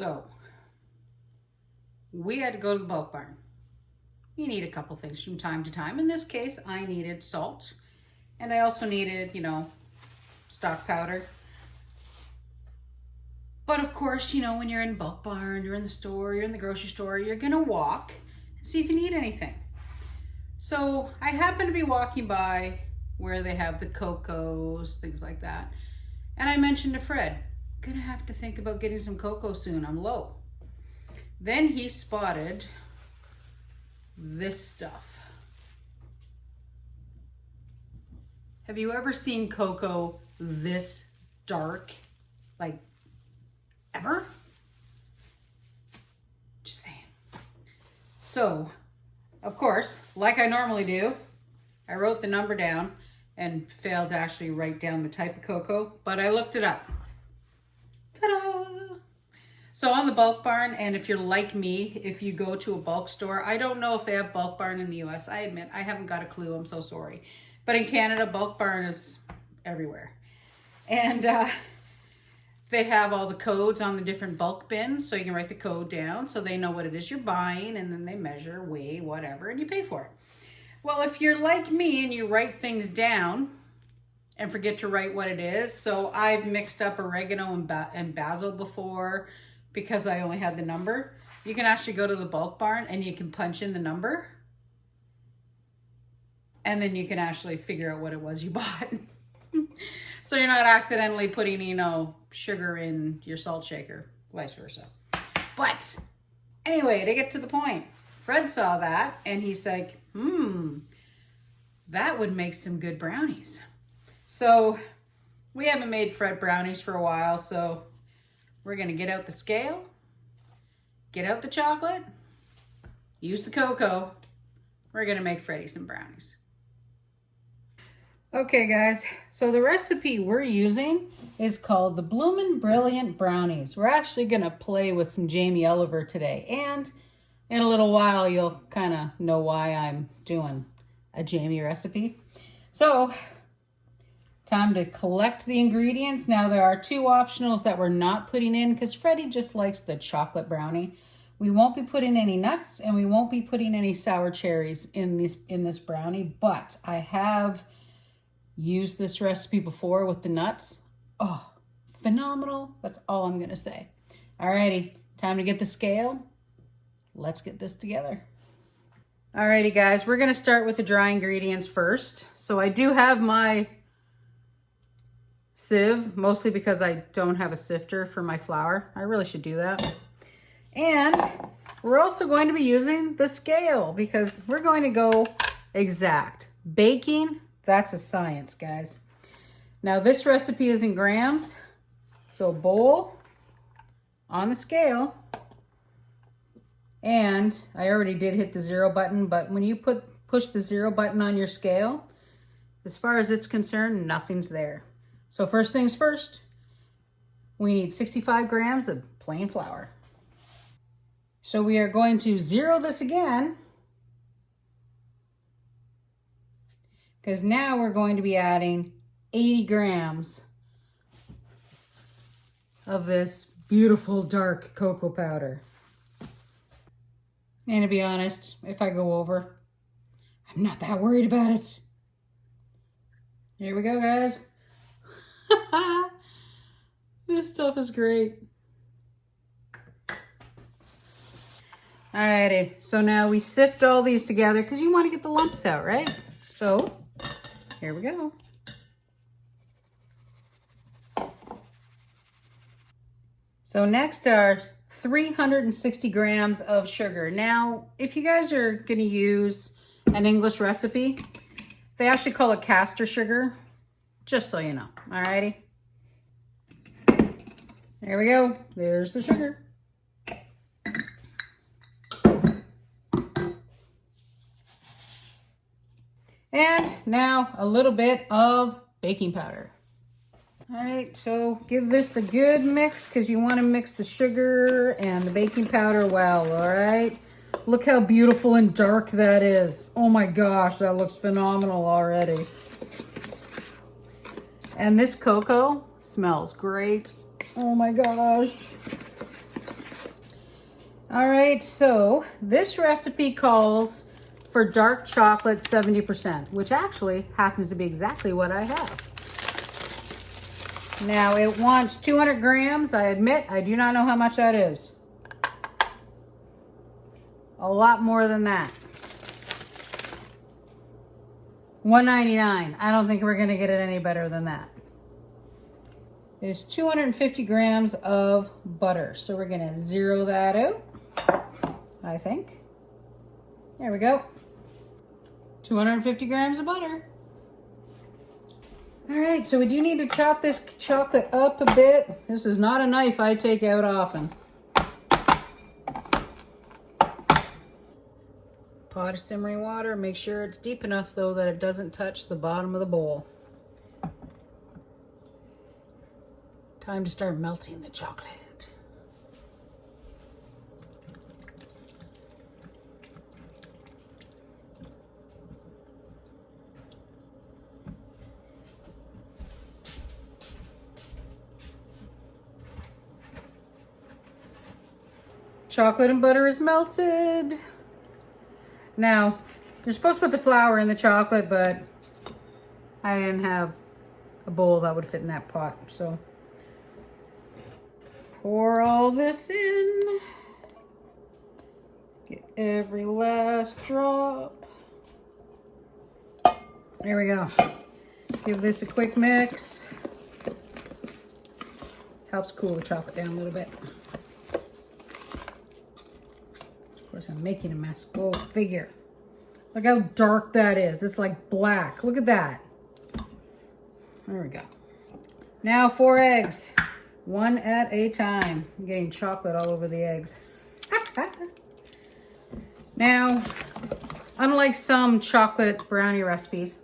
So we had to go to the bulk barn. You need a couple things from time to time. In this case, I needed salt, and I also needed, stock powder. But of course, when you're in bulk barn, you're in the store, you're in the grocery store, you're gonna walk and see if you need anything. So I happened to be walking by where they have the cocos, things like that. And I mentioned to Fred, gonna have to think about getting some cocoa soon, I'm low. Then he spotted this stuff. Have you ever seen cocoa this dark? Like, ever? Just saying. So, of course, like I normally do, I wrote the number down and failed to actually write down the type of cocoa, but I looked it up. Ta-da! So on the bulk barn, and if you're like me, if you go to a bulk store, I don't know if they have bulk barn in the US. I admit, I haven't got a clue. I'm so sorry. But in Canada, bulk barn is everywhere. And they have all the codes on the different bulk bins, so you can write the code down so they know what it is you're buying, and then they measure, weigh, whatever, and you pay for it. Well, if you're like me and you write things down and forget to write what it is, so I've mixed up oregano and basil before because I only had the number. You can actually go to the bulk barn and you can punch in the number, and then you can actually figure out what it was you bought. So you're not accidentally putting, sugar in your salt shaker, vice versa. But anyway, to get to the point, Fred saw that and he's like, that would make some good brownies. So we haven't made Fred brownies for a while, so we're gonna get out the scale, get out the chocolate, use the cocoa. We're gonna make Freddie some brownies. Okay guys, so the recipe we're using is called the Bloomin' Brilliant Brownies. We're actually gonna play with some Jamie Oliver today, and in a little while you'll kind of know why I'm doing a Jamie recipe. So, time to collect the ingredients. Now there are two optionals that we're not putting in because Freddie just likes the chocolate brownie. We won't be putting any nuts and we won't be putting any sour cherries in this brownie, but I have used this recipe before with the nuts. Oh, phenomenal. That's all I'm gonna say. Alrighty, time to get the scale. Let's get this together. Alrighty guys, we're gonna start with the dry ingredients first. So I do have my sieve, mostly because I don't have a sifter for my flour. I really should do that. And we're also going to be using the scale because we're going to go exact. Baking, that's a science, guys. Now this recipe is in grams. So bowl on the scale. And I already did hit the 0 button, but when you push the 0 button on your scale, as far as it's concerned, nothing's there. So first things first, we need 65 grams of plain flour. So we are going to 0 this again, because now we're going to be adding 80 grams of this beautiful dark cocoa powder. And to be honest, if I go over, I'm not that worried about it. Here we go, guys. This stuff is great. Alrighty, so now we sift all these together because you want to get the lumps out, right? So, here we go. So next are 360 grams of sugar. Now, if you guys are going to use an English recipe, they actually call it caster sugar, just so you know. Alrighty. There we go. There's the sugar. And now a little bit of baking powder. All right, so give this a good mix because you want to mix the sugar and the baking powder well, all right? Look how beautiful and dark that is. Oh my gosh, that looks phenomenal already. And this cocoa smells great. Oh my gosh. All right, so this recipe calls for dark chocolate 70%, which actually happens to be exactly what I have. Now it wants 200 grams. I admit, I do not know how much that is. A lot more than that. $1.99. I don't think we're gonna get it any better than that. There's 250 grams of butter. So we're gonna zero that out, I think. There we go. 250 grams of butter. All right, so we do need to chop this chocolate up a bit. This is not a knife I take out often. Pot of simmering water. Make sure it's deep enough though that it doesn't touch the bottom of the bowl. Time to start melting the chocolate. Chocolate and butter is melted. Now, you're supposed to put the flour in the chocolate, but I didn't have a bowl that would fit in that pot, so pour all this in. Get every last drop. There we go. Give this a quick mix. Helps cool the chocolate down a little bit. Of course, I'm making a mess. Go figure. Look how dark that is. It's like black. Look at that. There we go. Now 4 eggs. One at a time. I'm getting chocolate all over the eggs. Now, unlike some chocolate brownie recipes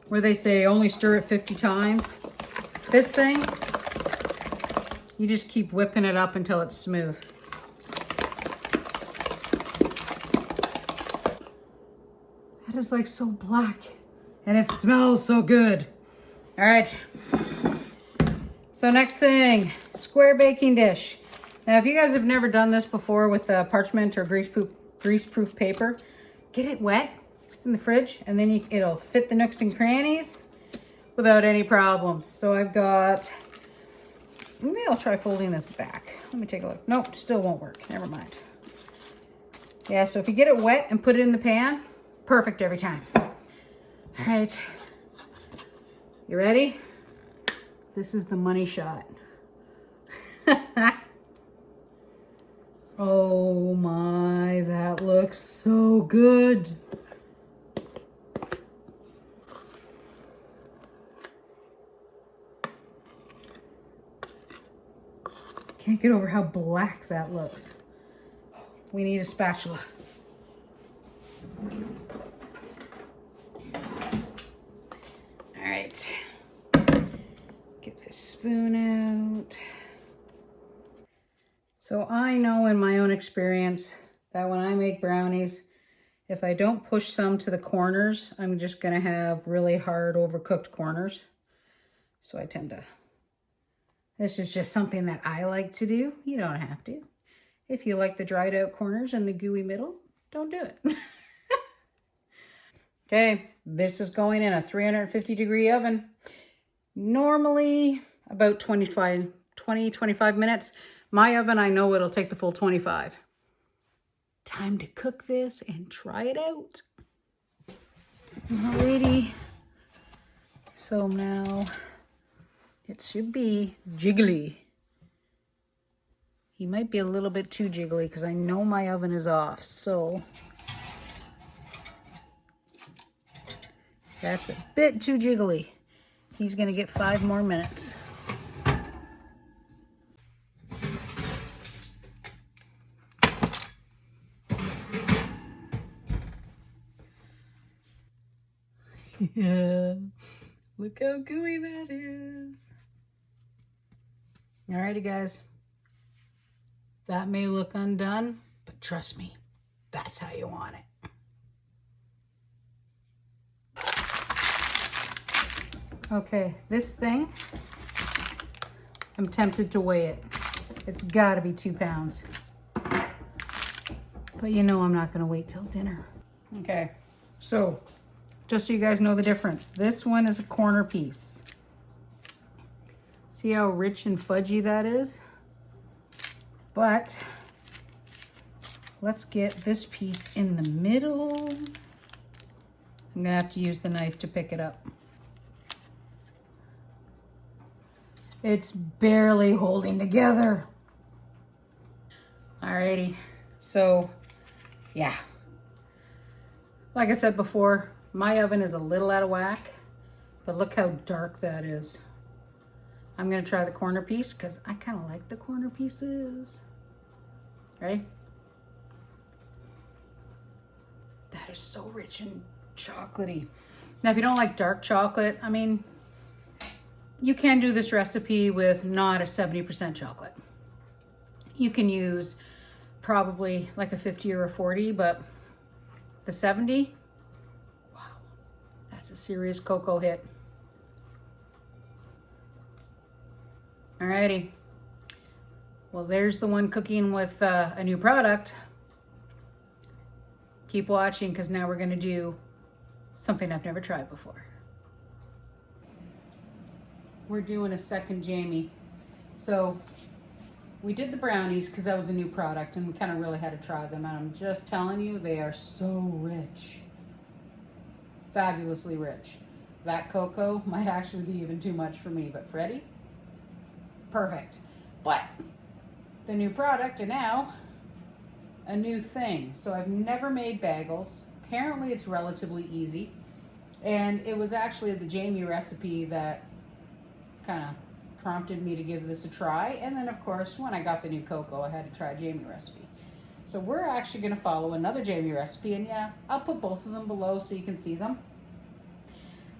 where they say only stir it 50 times, this thing, you just keep whipping it up until it's smooth. That is like so black and it smells so good. All right. So next thing, square baking dish. Now, if you guys have never done this before with parchment or greaseproof paper, get it wet in the fridge and then it'll fit the nooks and crannies without any problems. So I've got, maybe I'll try folding this back. Let me take a look. Nope, still won't work. Never mind. Yeah, so if you get it wet and put it in the pan, perfect every time. All right, you ready? This is the money shot. Oh my, that looks so good. Can't get over how black that looks. We need a spatula. All right, get this spoon out. So I know in my own experience that when I make brownies, if I don't push some to the corners, I'm just gonna have really hard overcooked corners. So I tend to, this is just something that I like to do. You don't have to. If you like the dried out corners and the gooey middle, don't do it. Okay, this is going in a 350-degree oven. Normally about 20-25 minutes. My oven, I know it'll take the full 25. Time to cook this and try it out. Alrighty. So now it should be jiggly. He might be a little bit too jiggly because I know my oven is off. So that's a bit too jiggly. He's gonna get 5 more minutes. Yeah, look how gooey that is. Alrighty, guys. That may look undone, but trust me, that's how you want it. Okay, this thing, I'm tempted to weigh it. It's gotta be 2 pounds. But you know I'm not gonna wait till dinner. Okay, so just so you guys know the difference, this one is a corner piece. See how rich and fudgy that is? But let's get this piece in the middle. I'm gonna have to use the knife to pick it up. It's barely holding together. Alrighty, so yeah. Like I said before, my oven is a little out of whack, but look how dark that is. I'm gonna try the corner piece because I kind of like the corner pieces. Ready? That is so rich and chocolatey. Now, if you don't like dark chocolate, I mean, you can do this recipe with not a 70% chocolate. You can use probably like a 50 or a 40, but the 70, wow, that's a serious cocoa hit. Alrighty. Well, there's the one cooking with a new product. Keep watching because now we're gonna do something I've never tried before. We're doing a second Jamie. So we did the brownies because that was a new product and we kind of really had to try them. And I'm just telling you, they are so rich. Fabulously rich. That cocoa might actually be even too much for me, but Freddie, perfect. But the new product and now a new thing. So I've never made bagels. Apparently it's relatively easy. And it was actually the Jamie recipe that kind of prompted me to give this a try. And then of course, when I got the new cocoa, I had to try a Jamie recipe. So we're actually gonna follow another Jamie recipe, and yeah, I'll put both of them below so you can see them.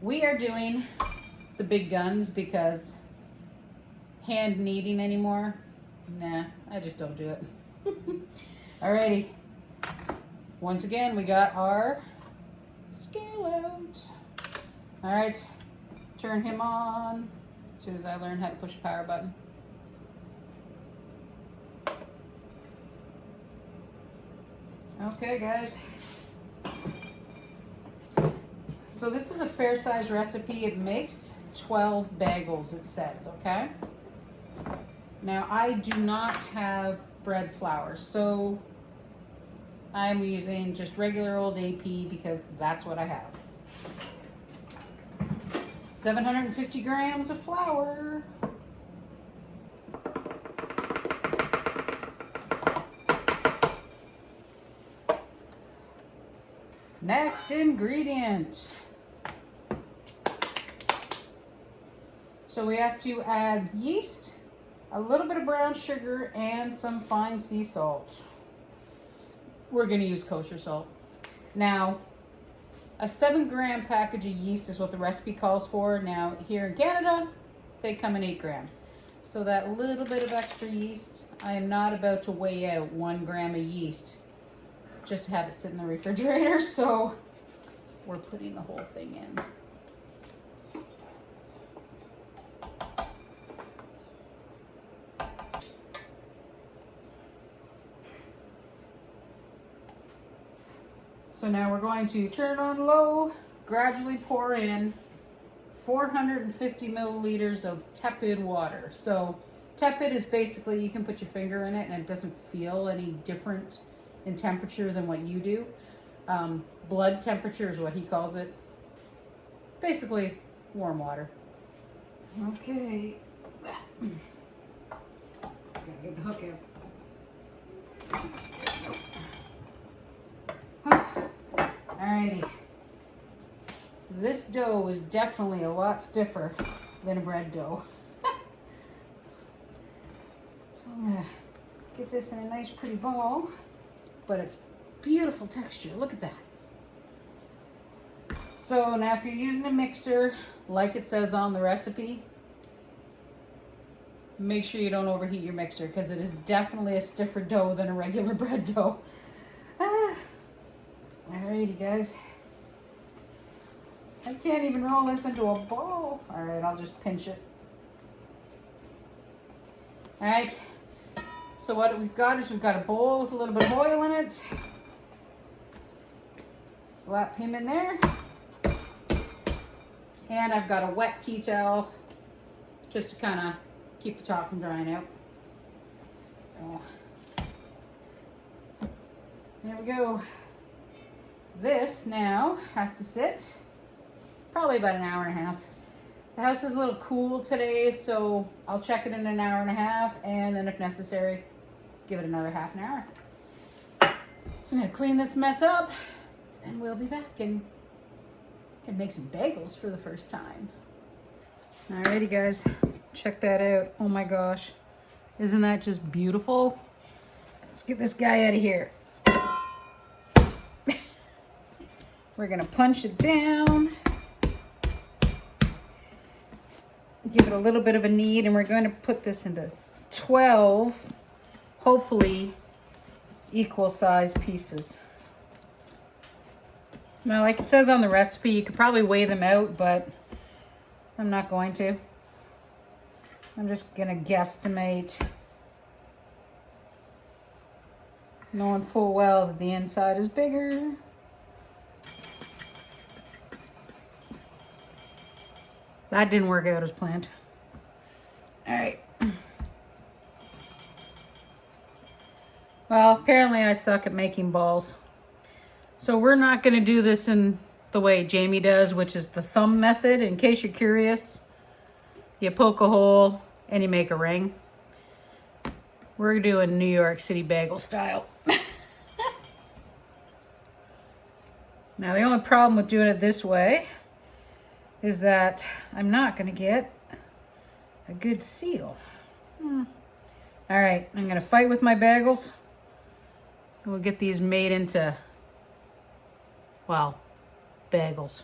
We are doing the big guns because hand kneading anymore, nah, I just don't do it. Alrighty, once again, we got our scale out. All right, turn him on. As soon as I learn how to push the power button. Okay, guys. So this is a fair size recipe. It makes 12 bagels, it says, okay? Now, I do not have bread flour, so I'm using just regular old AP because that's what I have. 750 grams of flour. Next ingredient. So we have to add yeast, a little bit of brown sugar, and some fine sea salt. We're gonna use kosher salt. Now, a 7-gram package of yeast is what the recipe calls for. Now, here in Canada, they come in 8 grams. So that little bit of extra yeast, I am not about to weigh out 1 gram of yeast just to have it sit in the refrigerator. So we're putting the whole thing in. So now we're going to turn it on low, gradually pour in 450 milliliters of tepid water. So tepid is basically, you can put your finger in it and it doesn't feel any different in temperature than what you do. Blood temperature is what he calls it. Basically, warm water. Okay. Gotta get the hook out. Alrighty. This dough is definitely a lot stiffer than a bread dough. So I'm gonna get this in a nice pretty ball, but it's beautiful texture. Look at that. So now if you're using a mixer, like it says on the recipe, make sure you don't overheat your mixer because it is definitely a stiffer dough than a regular bread dough. Alrighty, guys. I can't even roll this into a ball. Alright, I'll just pinch it. Alright, so what we've got is we've got a bowl with a little bit of oil in it. slap him in there. And I've got a wet tea towel just to kind of keep the top from drying out. So there we go. This now has to sit probably about an hour and a half. The house is a little cool today, so I'll check it in an hour and a half, and then if necessary, give it another half an hour. So I'm gonna clean this mess up, and we'll be back and can make some bagels for the first time. Alrighty guys, check that out. Oh my gosh, isn't that just beautiful? Let's get this guy out of here. We're gonna punch it down. Give it a little bit of a knead, and we're going to put this into 12, hopefully, equal size pieces. Now, like it says on the recipe, you could probably weigh them out, but I'm not going to. I'm just going to guesstimate, knowing full well that the inside is bigger. That didn't work out as planned. All right. Well, apparently I suck at making balls. So we're not going to do this in the way Jamie does, which is the thumb method. In case you're curious, you poke a hole and you make a ring. We're doing New York City bagel style. Now, the only problem with doing it this way is that I'm not going to get a good seal. All right, I'm going to fight with my bagels. We'll get these made into, well, bagels.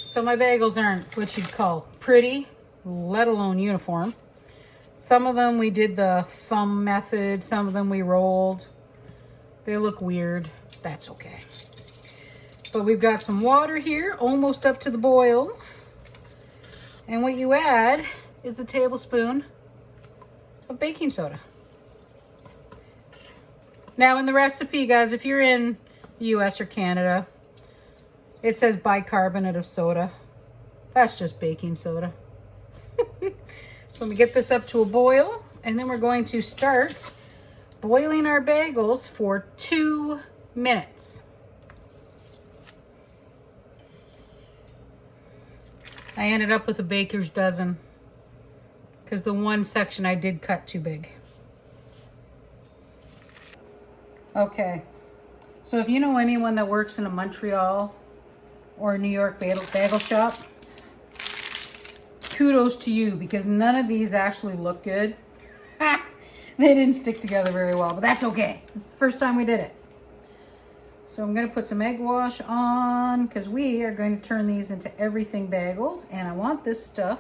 So my bagels aren't what you'd call pretty, let alone uniform. Some of them we did the thumb method, some of them we rolled. They look weird, that's okay. But we've got some water here, almost up to the boil. And what you add is a tablespoon of baking soda. Now in the recipe, guys, if you're in the US or Canada, it says bicarbonate of soda. That's just baking soda. So we get this up to a boil, and then we're going to start boiling our bagels for 2 minutes. I ended up with a baker's dozen because the one section I did cut too big. Okay, so if you know anyone that works in a Montreal or a New York bagel shop, kudos to you, because none of these actually look good. They didn't stick together very well, but that's okay. It's the first time we did it. So I'm going to put some egg wash on because we are going to turn these into Everything Bagels, and I want this stuff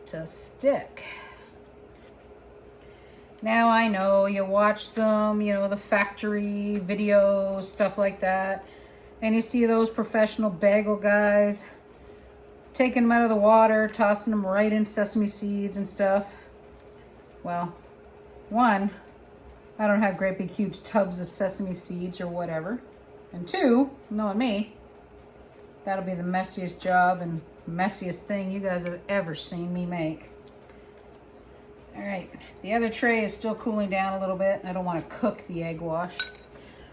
to stick. Now I know you watch them, you know, the factory videos, stuff like that, and you see those professional bagel guys taking them out of the water, tossing them right in sesame seeds and stuff. Well, one, I don't have great big huge tubs of sesame seeds or whatever. And two, knowing me, that'll be the messiest job and messiest thing you guys have ever seen me make. All right, the other tray is still cooling down a little bit. I don't want to cook the egg wash.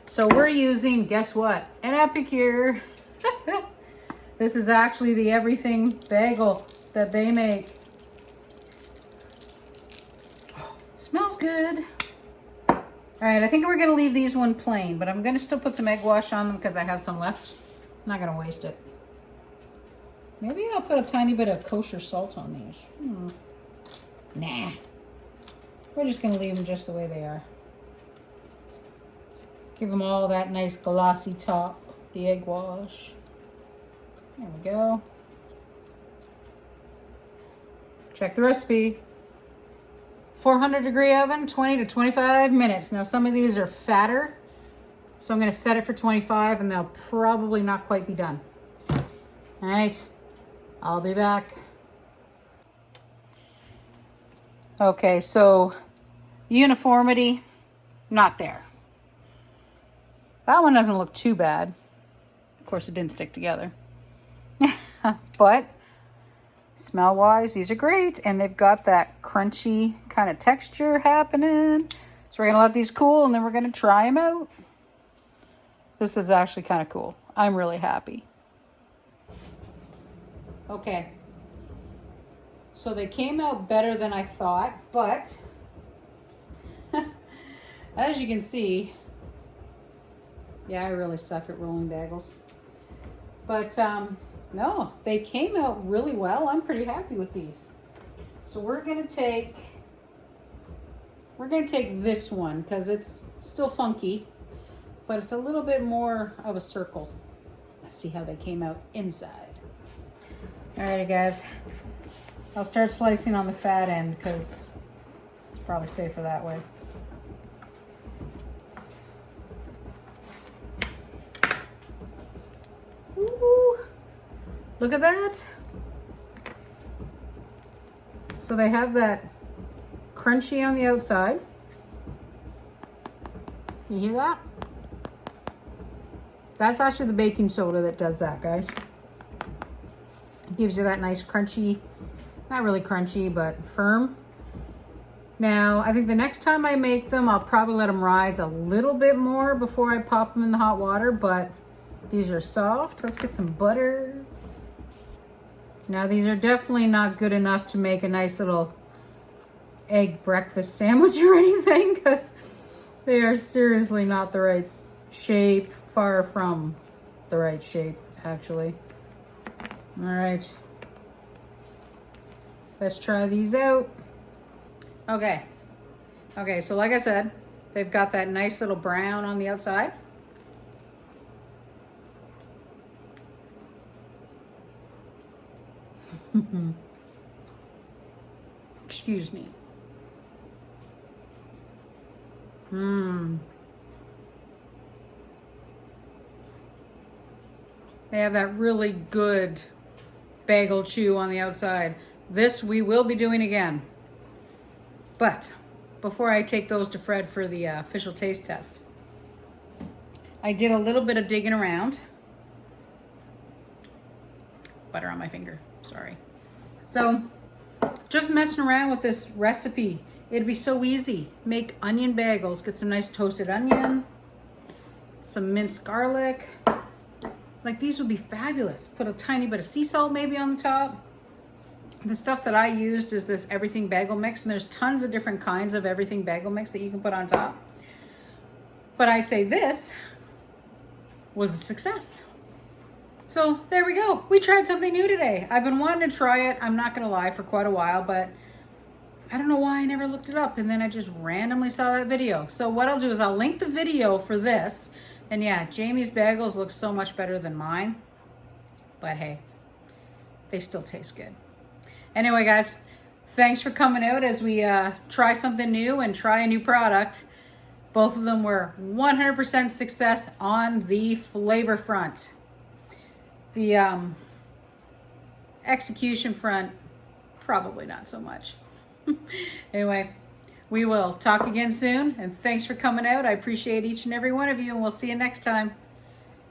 So we're using, guess what? An Epicure. This is actually the Everything Bagel that they make. Oh, smells good. All right, I think we're gonna leave these one plain, but I'm gonna still put some egg wash on them because I have some left. I'm not gonna waste it. Maybe I'll put a tiny bit of kosher salt on these. Nah. We're just gonna leave them just the way they are. Give them all that nice glossy top, the egg wash. There we go. check the recipe. 400-degree oven, 20 to 25 minutes. Now some of these are fatter, so I'm gonna set it for 25 and they'll probably not quite be done. All right, I'll be back. Okay, so uniformity, not there. That one doesn't look too bad. Of course, it didn't stick together. But smell-wise, these are great. And they've got that crunchy kind of texture happening. So we're going to let these cool and then we're going to try them out. This is actually kind of cool. I'm really happy. Okay. So they came out better than I thought, but as you can see, yeah, I really suck at rolling bagels. But no, they came out really well. I'm pretty happy with these. So we're gonna take this one because it's still funky, but it's a little bit more of a circle. Let's see how they came out inside. Alrighty guys, I'll start slicing on the fat end because it's probably safer that way. Ooh, look at that. So they have that crunchy on the outside. You hear that? That's actually the baking soda that does that, guys. It gives you that nice crunchy, not really crunchy, but firm. Now, I think the next time I make them, I'll probably let them rise a little bit more before I pop them in the hot water, but these are soft. Let's get some butter. Now, these are definitely not good enough to make a nice little egg breakfast sandwich or anything, because they are seriously not the right shape, far from the right shape, actually. All right, let's try these out. Okay, so like I said, they've got that nice little brown on the outside. Excuse me. They have that really good bagel chew on the outside. This we will be doing again. But before I take those to Fred for the official taste test, I did a little bit of digging around. Butter on my finger, sorry. So just messing around with this recipe. It'd be so easy. Make onion bagels. Get some nice toasted onion, some minced garlic. Like, these would be fabulous. Put a tiny bit of sea salt maybe on the top. The stuff that I used is this Everything Bagel Mix, and there's tons of different kinds of Everything Bagel Mix that you can put on top. But I say this was a success. So there we go. We tried something new today. I've been wanting to try it, I'm not gonna lie, for quite a while, but I don't know why I never looked it up, and then I just randomly saw that video. So what I'll do is I'll link the video for this. And yeah, Jamie's bagels look so much better than mine, but hey, they still taste good. Anyway, guys, thanks for coming out as we try something new and try a new product. Both of them were 100% success on the flavor front. The execution front, probably not so much. Anyway, we will talk again soon, and thanks for coming out. I appreciate each and every one of you, and we'll see you next time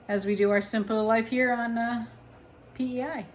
as we do our simpler life here on PEI.